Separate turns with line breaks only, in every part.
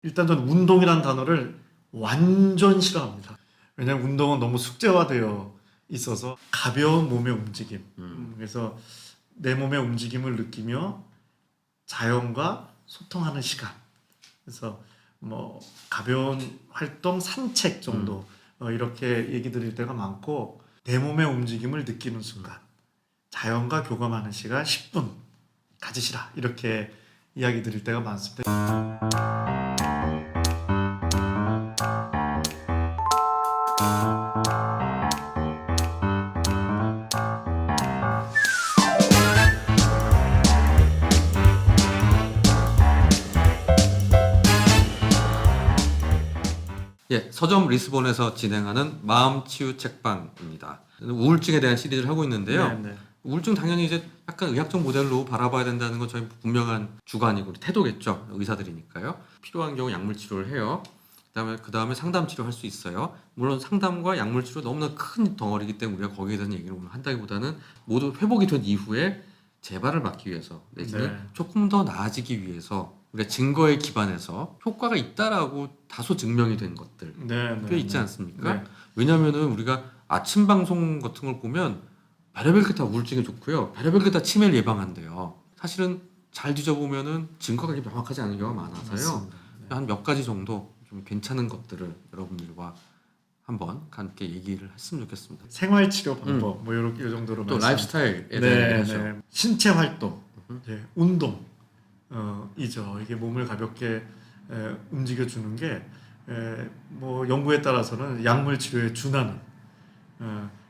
일단 저는 운동이라는 단어를 완전 싫어합니다. 왜냐하면 운동은 너무 숙제화되어 있어서 가벼운 몸의 움직임. 그래서 내 몸의 움직임을 느끼며 자연과 소통하는 시간. 그래서 뭐 가벼운 활동, 산책 정도 이렇게 얘기 드릴 때가 많고, 내 몸의 움직임을 느끼는 순간, 자연과 교감하는 시간 10분 가지시라, 이렇게 이야기 드릴 때가 많습니다.
예, 서점 리스본에서 진행하는 마음치유 책방입니다. 우울증에 대한 시리즈를 하고 있는데요.
네.
우울증 당연히 이제 약간 의학적 모델로 바라봐야 된다는 건 저희 분명한 주관이고 태도겠죠. 의사들이니까요. 필요한 경우 약물 치료를 해요. 그다음에 상담 치료할 수 있어요. 물론 상담과 약물 치료 너무나 큰 덩어리이기 때문에 우리가 거기에 대한 얘기를 오늘 한다기보다는 모두 회복이 된 이후에 재발을 막기 위해서 내지는 조금 더 나아지기 위해서 우리가 증거에 기반해서 효과가 있다라고 다소 증명이 된 것들 꽤 있지 않습니까?
네.
왜냐하면은 우리가 아침 방송 같은 걸 보면 별의별 게 다 우울증에 좋고요, 별의별 게 다 치매를 예방한대요. 사실은 잘 뒤져보면은 증거가 그렇게 명확하지 않은 경우가 많아서요. 한 몇 가지 정도 좀 괜찮은 것들을 여러분들과 한번 함께 얘기를 했으면 좋겠습니다.
생활치료 방법 뭐 이렇게 이 정도로
또 라이프스타일에 대한
네,
얘기죠.
네. 신체 활동, 운동 이죠. 이게 몸을 가볍게 움직여 주는 게 뭐 연구에 따라서는 약물 치료에 준하는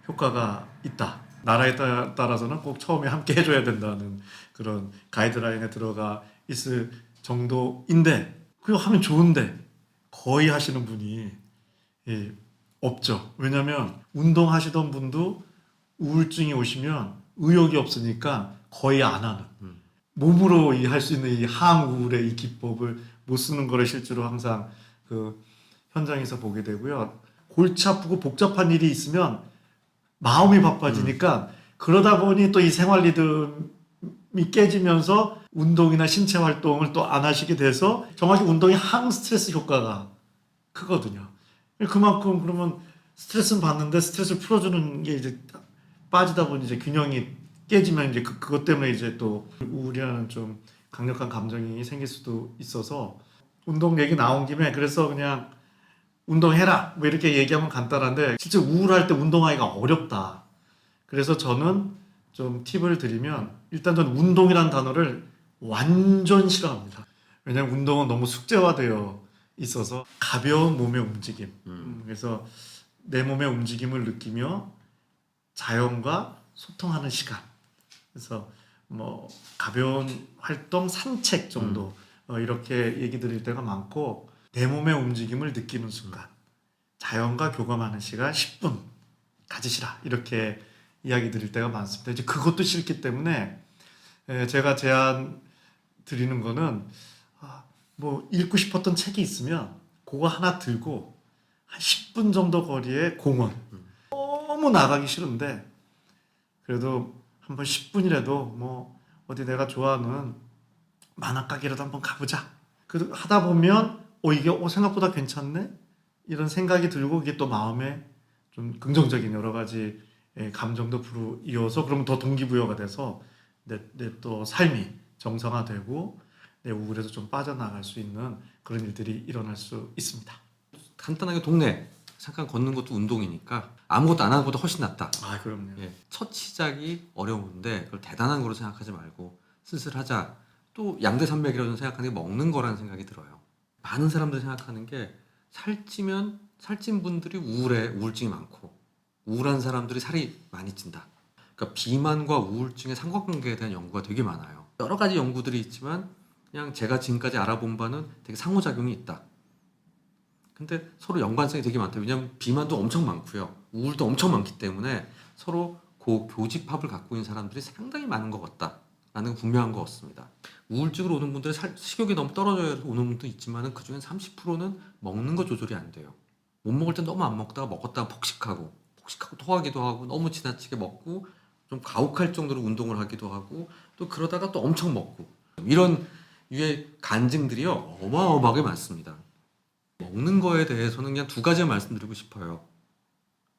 효과가 있다. 나라에 따라서는 꼭 처음에 함께 해줘야 된다는 그런 가이드라인에 들어가 있을 정도인데, 그거 하면 좋은데 거의 하시는 분이 없죠. 왜냐하면 운동하시던 분도 우울증이 오시면 의욕이 없으니까 거의 안 하는, 몸으로 할 수 있는 이 항우울의 이 기법을 못 쓰는 거를 실제로 항상 그 현장에서 보게 되고요. 골치 아프고 복잡한 일이 있으면 마음이 바빠지니까 그러다 보니 또 이 생활 리듬이 깨지면서 운동이나 신체 활동을 또 안 하시게 돼서 정확히 운동이 항 스트레스 효과가 크거든요. 그만큼 그러면 스트레스는 받는데 스트레스를 풀어주는 게 이제 빠지다 보니 이제 균형이 깨지면 이제 그것 때문에 이제 또 우울이라는 좀 강력한 감정이 생길 수도 있어서, 운동 얘기 나온 김에 그래서 그냥 운동해라 뭐 이렇게 얘기하면 간단한데 실제 우울할 때 운동하기가 어렵다. 그래서 저는 좀 팁을 드리면, 일단 저는 운동이라는 단어를 완전 싫어합니다. 왜냐하면 운동은 너무 숙제화되어 있어서 가벼운 몸의 움직임. 그래서 내 몸의 움직임을 느끼며 자연과 소통하는 시간. 그래서 뭐 가벼운 활동, 산책 정도 이렇게 얘기 드릴 때가 많고, 내 몸의 움직임을 느끼는 순간, 자연과 교감하는 시간 10분 가지시라, 이렇게 이야기 드릴 때가 많습니다. 이제 그것도 싫기 때문에 제가 제안 드리는 거는 뭐 읽고 싶었던 책이 있으면 그거 하나 들고 한 10분 정도 거리의 공원, 너무 나가기 싫은데 그래도 한번 10분이라도 뭐 어디 내가 좋아하는 만화가게라도 한번 가보자. 그 하다 보면 이게 생각보다 괜찮네, 이런 생각이 들고, 이게 또 마음에 좀 긍정적인 여러 가지 감정도 불이어서 그러면 더 동기부여가 돼서 내 또 삶이 정상화되고 내 우울에서 좀 빠져나갈 수 있는 그런 일들이 일어날 수 있습니다.
간단하게 동네 잠깐 걷는 것도 운동이니까 아무것도 안 하는 것보다 훨씬 낫다.
그럼요.
예, 첫 시작이 어려운데 그걸 대단한 거로 생각하지 말고 슬슬 하자. 또 양대산맥이라고 생각하는 게 먹는 거라는 생각이 들어요. 많은 사람들이 생각하는 게 살찐 분들이 우울증이 많고, 우울한 사람들이 살이 많이 찐다. 그러니까 비만과 우울증의 상관관계에 대한 연구가 되게 많아요. 여러 가지 연구들이 있지만 그냥 제가 지금까지 알아본 바는 되게 상호작용이 있다. 근데 서로 연관성이 되게 많다. 왜냐하면 비만도 엄청 많고요, 우울도 엄청 많기 때문에 서로 그 교집합을 갖고 있는 사람들이 상당히 많은 것 같다라는 건 분명한 것 같습니다. 우울증으로 오는 분들은 식욕이 너무 떨어져서 오는 분도 있지만 그중엔 30%는 먹는 거 조절이 안 돼요. 못 먹을 땐 너무 안 먹다가 먹었다가 폭식하고 토하기도 하고, 너무 지나치게 먹고 좀 가혹할 정도로 운동을 하기도 하고, 또 그러다가 또 엄청 먹고, 이런 유해 간증들이요 어마어마하게 많습니다. 먹는 거에 대해서는 그냥 두 가지 말씀드리고 싶어요.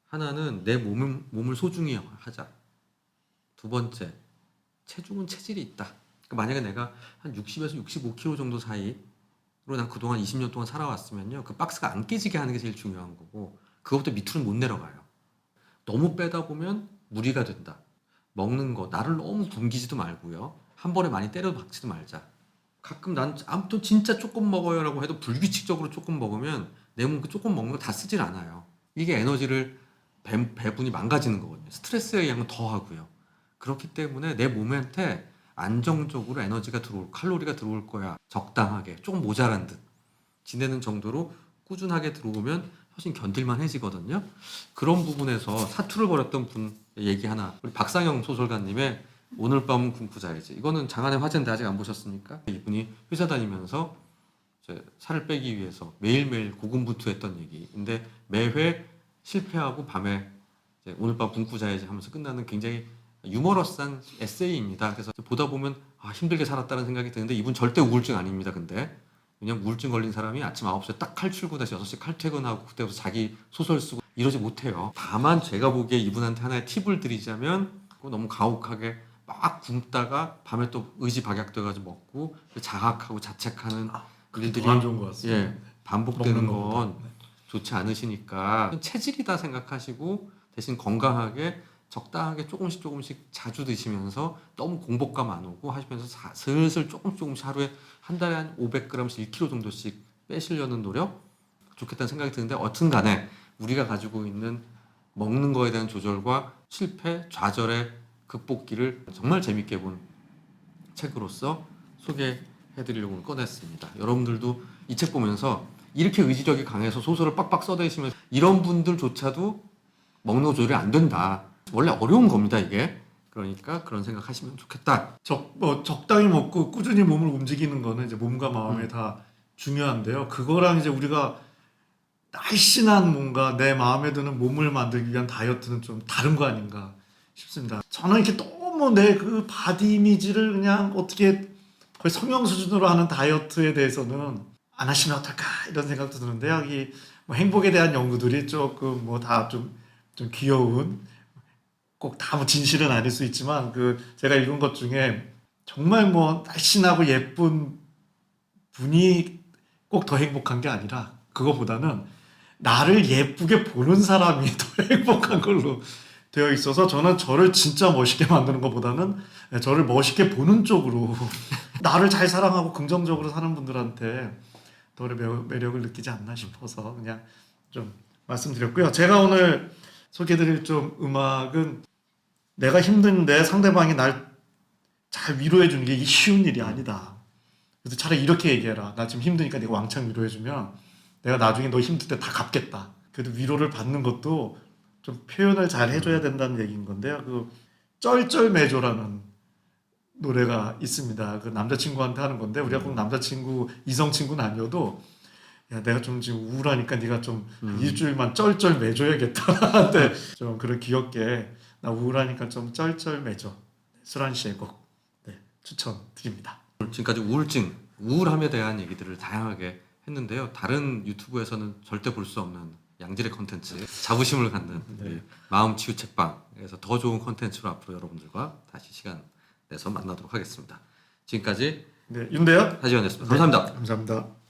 하나는 내 몸을 소중히 하자. 두 번째, 체중은 체질이 있다. 그러니까 만약에 내가 한 60에서 65kg 정도 사이로 난 그동안 20년 동안 살아왔으면요, 그 박스가 안 깨지게 하는 게 제일 중요한 거고, 그것부터 밑으로 못 내려가요. 너무 빼다 보면 무리가 된다. 먹는 거 나를 너무 굶기지도 말고요, 한 번에 많이 때려 박지도 말자. 가끔 난 아무튼 진짜 조금 먹어요라고 해도 불규칙적으로 조금 먹으면 내 몸 그 조금 먹는 거 다 쓰질 않아요. 이게 에너지를 배분이 망가지는 거거든요. 스트레스의 양은 더 하고요. 그렇기 때문에 내 몸한테 안정적으로 에너지가 칼로리가 들어올 거야. 적당하게, 조금 모자란 듯 지내는 정도로 꾸준하게 들어오면 훨씬 견딜만 해지거든요. 그런 부분에서 사투를 벌였던 분 얘기 하나, 우리 박상영 소설가님의 오늘 밤은 굶고 자야지. 이거는 장안의 화제인데 아직 안 보셨습니까? 이분이 회사 다니면서 이제 살을 빼기 위해서 매일매일 고군분투했던 얘기인데, 매회 실패하고 밤에 이제 오늘 밤 굶고 자야지 하면서 끝나는 굉장히 유머러스한 에세이입니다. 그래서 보다 보면 힘들게 살았다는 생각이 드는데, 이분 절대 우울증 아닙니다. 근데 왜냐면 우울증 걸린 사람이 아침 9시에 딱 칼출근해서 6시에 칼퇴근하고 그때부터 자기 소설 쓰고 이러지 못해요. 다만 제가 보기에 이분한테 하나의 팁을 드리자면, 너무 가혹하게 막 굶다가 밤에 또 의지박약돼가지고 먹고 자학하고 자책하는 일들이
안 좋은 것 같습니다.
예, 반복되는
먹는 것보다.
건 좋지 않으시니까 체질이다 생각하시고 대신 건강하게 적당하게 조금씩 자주 드시면서 너무 공복감 안 오고 하시면서 슬슬 조금씩 하루에 한 달에 한 500g씩 1kg 정도씩 빼시려는 노력 좋겠다는 생각이 드는데, 어쨌든 간에 우리가 가지고 있는 먹는 거에 대한 조절과 실패, 좌절의 극복기를 정말 재밌게 본 책으로서 소개해드리려고 꺼냈습니다. 여러분들도 이 책 보면서 이렇게 의지력이 강해서 소설을 빡빡 써대시면 이런 분들조차도 먹는 거 조절이 안 된다. 원래 어려운 겁니다, 이게. 그러니까 그런 생각 하시면 좋겠다.
적당히 먹고 꾸준히 몸을 움직이는 거는 이제 몸과 마음에 다 중요한데요. 그거랑 이제 우리가 날씬한 뭔가 내 마음에 드는 몸을 만들기 위한 다이어트는 좀 다른 거 아닌가 싶습니다. 저는 이렇게 너무 내 그 바디 이미지를 그냥 어떻게 거의 성형 수준으로 하는 다이어트에 대해서는 안 하시면 어떨까 이런 생각도 드는데요. 이 뭐 행복에 대한 연구들이 조금 뭐 다 좀 귀여운, 꼭 다 뭐 진실은 아닐 수 있지만 그 제가 읽은 것 중에 정말 뭐 날씬하고 예쁜 분이 꼭 더 행복한 게 아니라, 그거보다는 나를 예쁘게 보는 사람이 더 행복한 걸로 되어 있어서, 저는 저를 진짜 멋있게 만드는 것보다는 저를 멋있게 보는 쪽으로 나를 잘 사랑하고 긍정적으로 사는 분들한테 더 매력을 느끼지 않나 싶어서 그냥 좀 말씀드렸고요. 제가 오늘 소개해드릴 좀 음악은, 내가 힘든데 상대방이 날 잘 위로해주는 게 쉬운 일이 아니다. 그래서 차라리 이렇게 얘기해라. 나 지금 힘드니까 네가 왕창 위로해주면 내가 나중에 너 힘들 때 다 갚겠다. 그래도 위로를 받는 것도 좀 표현을 잘 해줘야 된다는 얘기인 건데요. 그 쩔쩔매조라는 노래가 있습니다. 그 남자친구한테 하는 건데, 우리가 꼭 남자친구, 이성친구는 아니어도 야, 내가 좀 지금 우울하니까 네가 좀 일주일만 쩔쩔매줘야겠다. 근데 좀 그런 귀엽게, 나 우울하니까 좀 쩔쩔매줘. 수란 씨의 곡 추천드립니다.
지금까지 우울함에 대한 얘기들을 다양하게 했는데요. 다른 유튜브에서는 절대 볼 수 없는 양질의 컨텐츠, 자부심을 갖는 우리 마음 치유 책방에서 더 좋은 컨텐츠로 앞으로 여러분들과 다시 시간 내서 만나도록 하겠습니다. 지금까지
윤대현
하지원이었습니다. 감사합니다.
감사합니다.